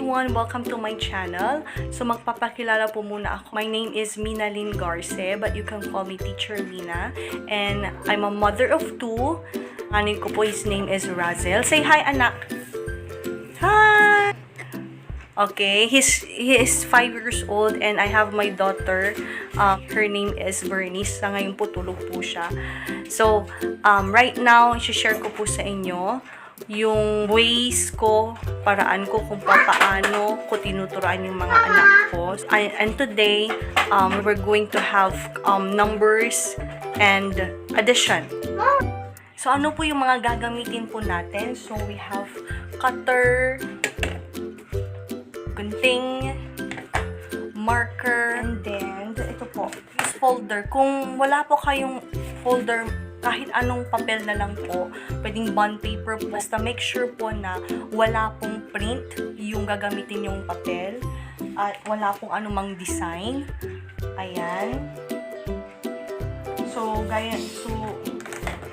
everyone! Welcome to my channel. So magpapakilala po muna ako. My name is Mina Lynn Garce, but you can call me Teacher Mina. And I'm a mother of two. Anin ko po, his name is Razel. Say hi, anak! Hi! Okay, he is 5 years old and I have my daughter. Her name is Berneice. Sa ngayon po tulog po siya. So, right now, i-share ko po sa inyo yung ways ko, paraan ko kung paano ko tinuturuan yung mga anak ko. And today, we're going to have numbers and addition. So, ano po yung mga gagamitin po natin? So, we have cutter, gunting, marker, and then, ito po, this folder. Kung wala po kayong folder, kahit anong papel na lang po, pwedeng bond paper, basta make sure po na wala pong print yung gagamitin yung papel at wala pong anumang design. Ayan. So,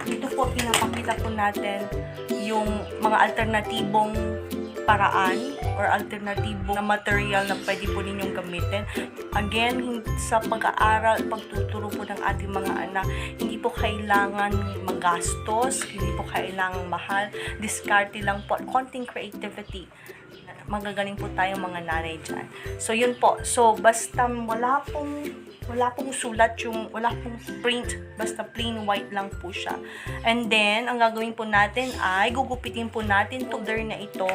dito po pinapakita po natin yung mga alternatibong paraan or alternatibong na material na pwede po ninyong gamitin. Again, sa pag-aaral, pagtuturo po ng ating mga anak, hindi po kailangan magastos, hindi po kailangan mahal, diskarte lang po, konting creativity. Magagaling po tayong mga nanay dyan. So, yun po. So, basta wala pong sulat, wala pong print, basta plain white lang po siya. And then, ang gagawin po natin ay gugupitin po natin folder na ito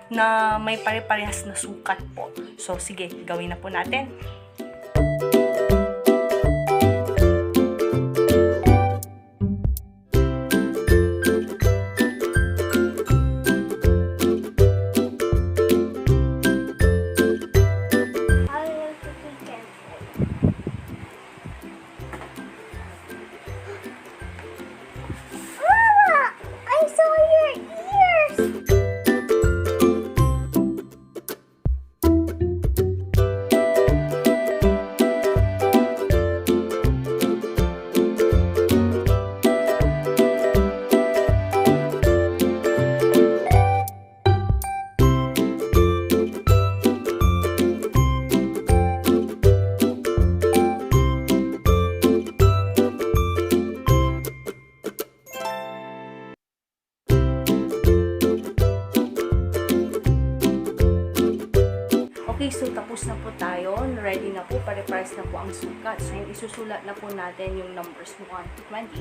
na may pare-parehas na sukat po. So, sige, gawin na po natin. Okay, so tapos na po tayo. Ready na po. Pare-pares na po ang sukat. So, isusulat na po natin yung numbers 1 to 20.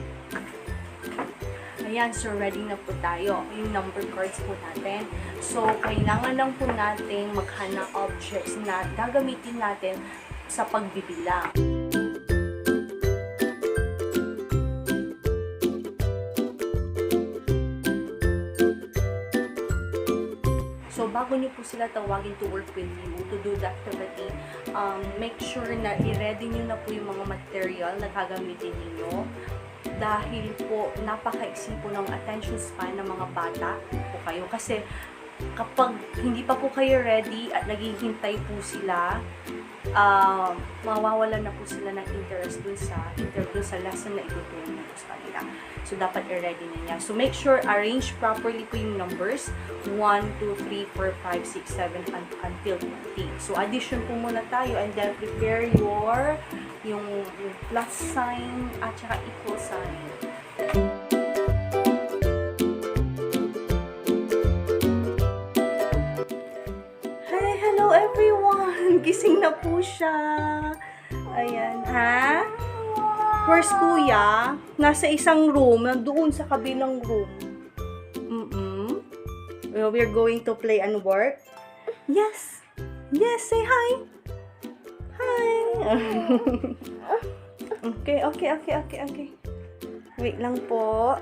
Ayan, so ready na po tayo. Yung number cards po natin. So, kailangan lang po natin maghanap objects na gagamitin natin sa pagbibilang. So, bago niyo po sila tawagin to work with you, to do the activity, make sure na i-ready niyo na po yung mga material na gagamitin niyo. Dahil po, napaka-iksi po ng attention span ng mga bata po kayo. Kasi, kapag hindi pa po kayo ready at naghihintay po sila, mawawalan na po sila ng interest dun sa lesson na ituturo niyo po sa kanila. So, dapat i-ready na niya. So, make sure arrange properly po yung numbers. 1, 2, 3, 4, 5, 6, 7, until 20. So, addition po muna tayo and then prepare yung plus sign at saka equal sign. Hi, hello everyone! Gising na po siya. Ayan, ha? Where's Kuya? Nasa isang room, doon sa kabilang room. We're going to play and work. Yes. Yes, say hi. Hi. Okay. Wait lang po.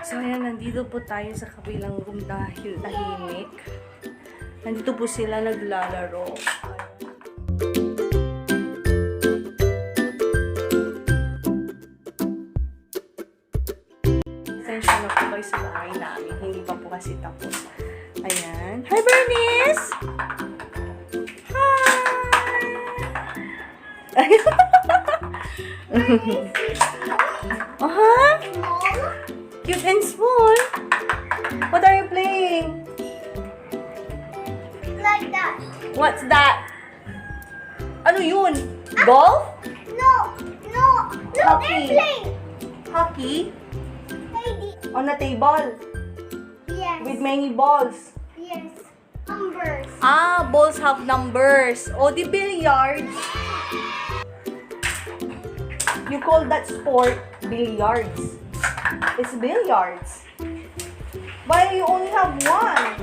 So, ayan, nandito po tayo sa kabilang room dahil tahimik. Nandito po sila naglalaro. Pasensya na po kayo sa bahay namin. Hindi pa po kasi tapos. Ayan. Hi, Berneice! Hi! Cute and small. What are you playing? like that. What's that? Ano yun? Golf? No. Look, Hockey. airplane. Hockey? Lady. On a table? Yes. With many balls? Yes. Numbers. Ah, balls have numbers. O, di billiards. You call that sport billiards. It's billiards. Why you only have one?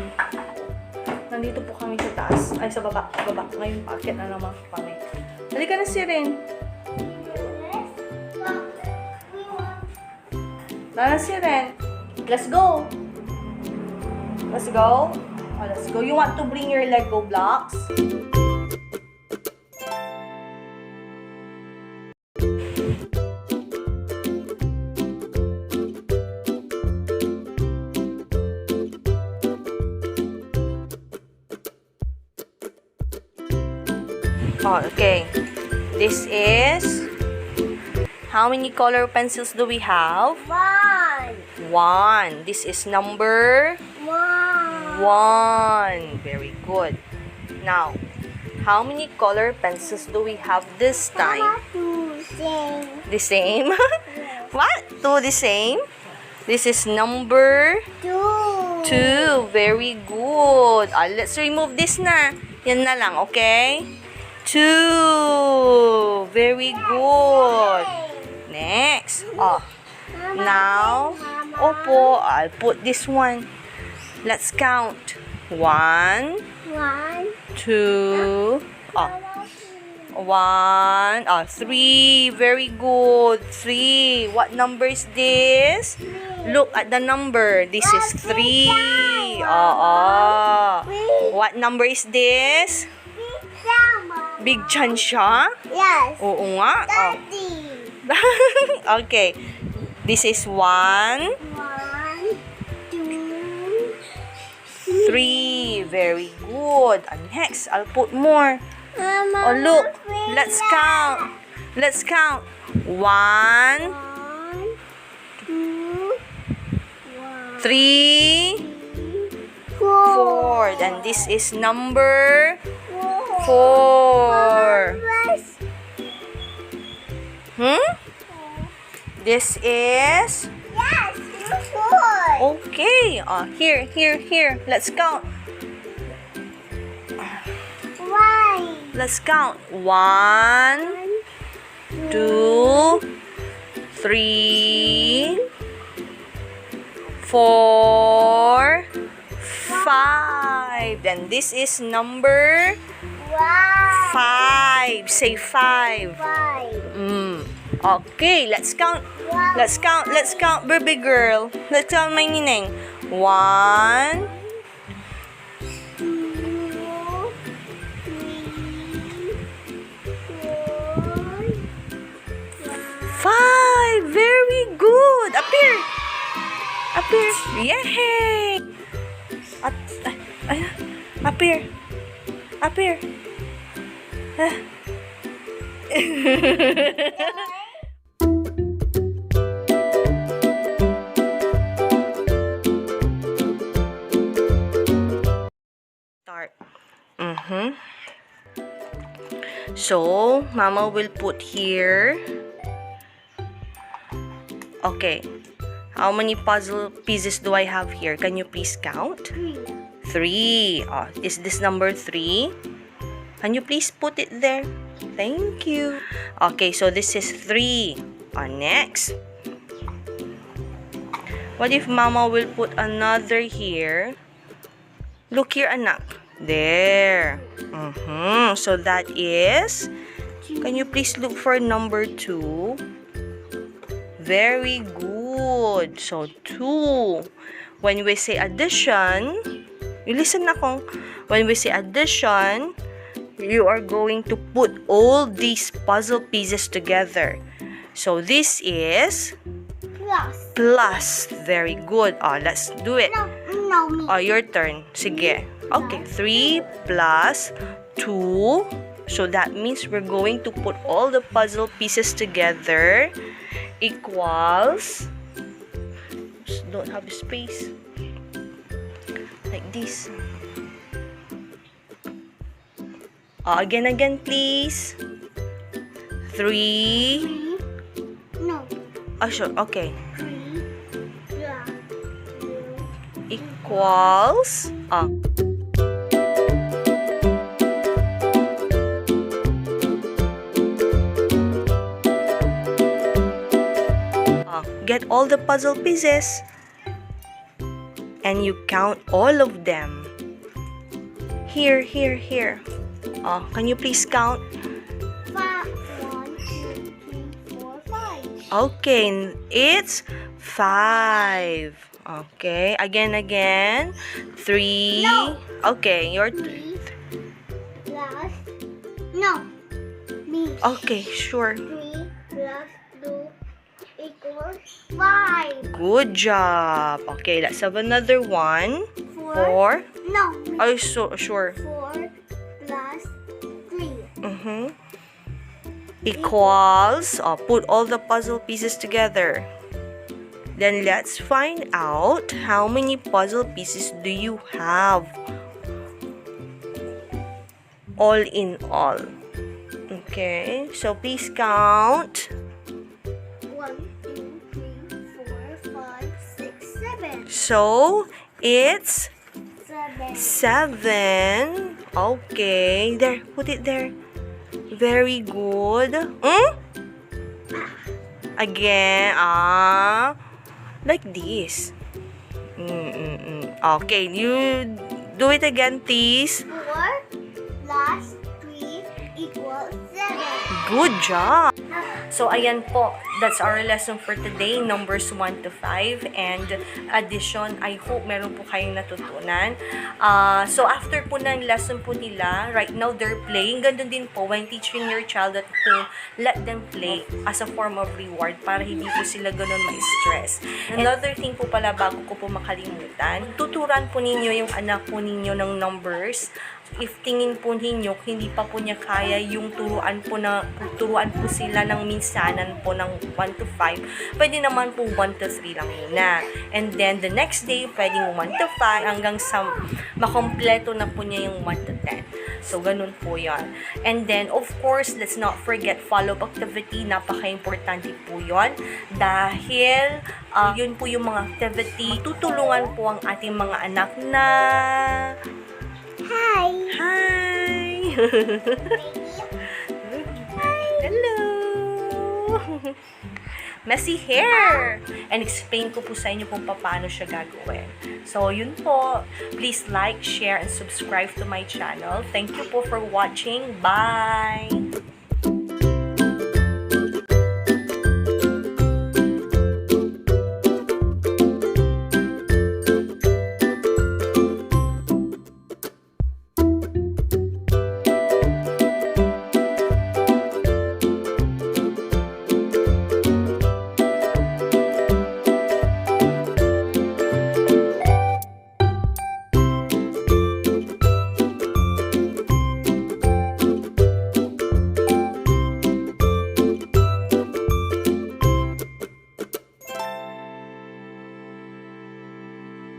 Nandito po kami sa taas. Ay, sa baba. Baba. Ngayon, packet na naman po kami. Halika na si Ren. Yes. Look, we want. Tara si Ren. Let's go. Let's go. Oh, let's go. You want to bring your Lego blocks? Oh, okay. This is... How many color pencils do we have? One. This is number... One. Very good. Now, how many color pencils do we have this time? The same? What? Two the same? This is number... Two. Very good. Let's remove this na. Yan na lang, okay? Two. Very good. Next. Oh. Now, opo, I'll put this one. Let's count. One, two, one, three. Very good. Three. What number is this? Look at the number. This is three. What number is this? Big chan siya? Yes. Oo nga. Daddy. Okay. This is one. 1, 2, 3. Very good. And next, I'll put more. Mama, Oh, look. Let's count. Let's count. 1, 2, 3, 4. Then this is number 4. This is... Yes, you should. Okay. Here. Let's count. Why? Let's count. 1, 2, 3, 4, 5. Then this is number Why? 5. Say 5. Why? Okay, let's count. Let's count, baby girl. Let's count, my nineng. 1, 2, 3, 4, 5. Very good. Up here. Yay. Up here. Start. So, Mama will put here. Okay. How many puzzle pieces do I have here? Can you please count? 3. Is this number 3? Can you please put it there? Thank you. Okay, so this is 3. Next. What if Mama will put another here? Look here, anak. There. So that is... Can you please look for number 2? Very good. So, 2. When we say addition, you listen ako. When we say addition, you are going to put all these puzzle pieces together. So, this is plus. Very good. Let's do it. No, me. Your turn. Sige. Okay, 3 plus 2. So, that means we're going to put all the puzzle pieces together. Equals... Don't have space. Like this. Again, please. 3. 3. No. Oh, sure. Okay. 3 plus 2 Equals. Get all the puzzle pieces. And you count all of them. Here. Can you please count? 5. 1, 2, 3, 4, 5. Okay, it's 5. Okay, again. 3. No. Okay, your 3 plus no. Me. okay, sure. 3 plus 2 equals 5. Good job. Okay, let's have another one. 4. 4. No. Oh, so sure. 4 plus 3. Equals. Put all the puzzle pieces together. Then let's find out how many puzzle pieces do you have. All in all. Okay, so please count. 1, 2, 3, 4, 5, 6, 7. So, it's 7. 7. Okay, there, put it there. Very good. Again, like this. Okay, you do it again, please. 4 plus 3 equals 7. Good job. So, ayan po. That's our lesson for today. Numbers 1 to 5. And addition, I hope meron po kayong natutunan. So, after po ng lesson po nila, right now they're playing. Ganun din po when teaching your child at home, let them play as a form of reward para hindi po sila ganun ma-stress. Another thing po pala, bago ko po makalimutan, tuturan po ninyo yung anak po ninyo ng numbers. If tingin po ninyo, hindi pa po niya kaya yung turuan po sila ng minsanan po ng 1 to 5, pwede naman po 1 to 3 lang muna. And then, the next day, pwedeng 1 to 5 hanggang sa makompleto na po niya yung 1 to 10. So, ganun po yan. And then, of course, let's not forget follow-up activity. Napaka-importante po yon dahil yun po yung mga activity. Tutulungan po ang ating mga anak na Hi. hi! Hello! Messy hair! And explain ko po sa inyo kung paano siya gagawin. So, yun po. Please like, share, and subscribe to my channel. Thank you po for watching. Bye!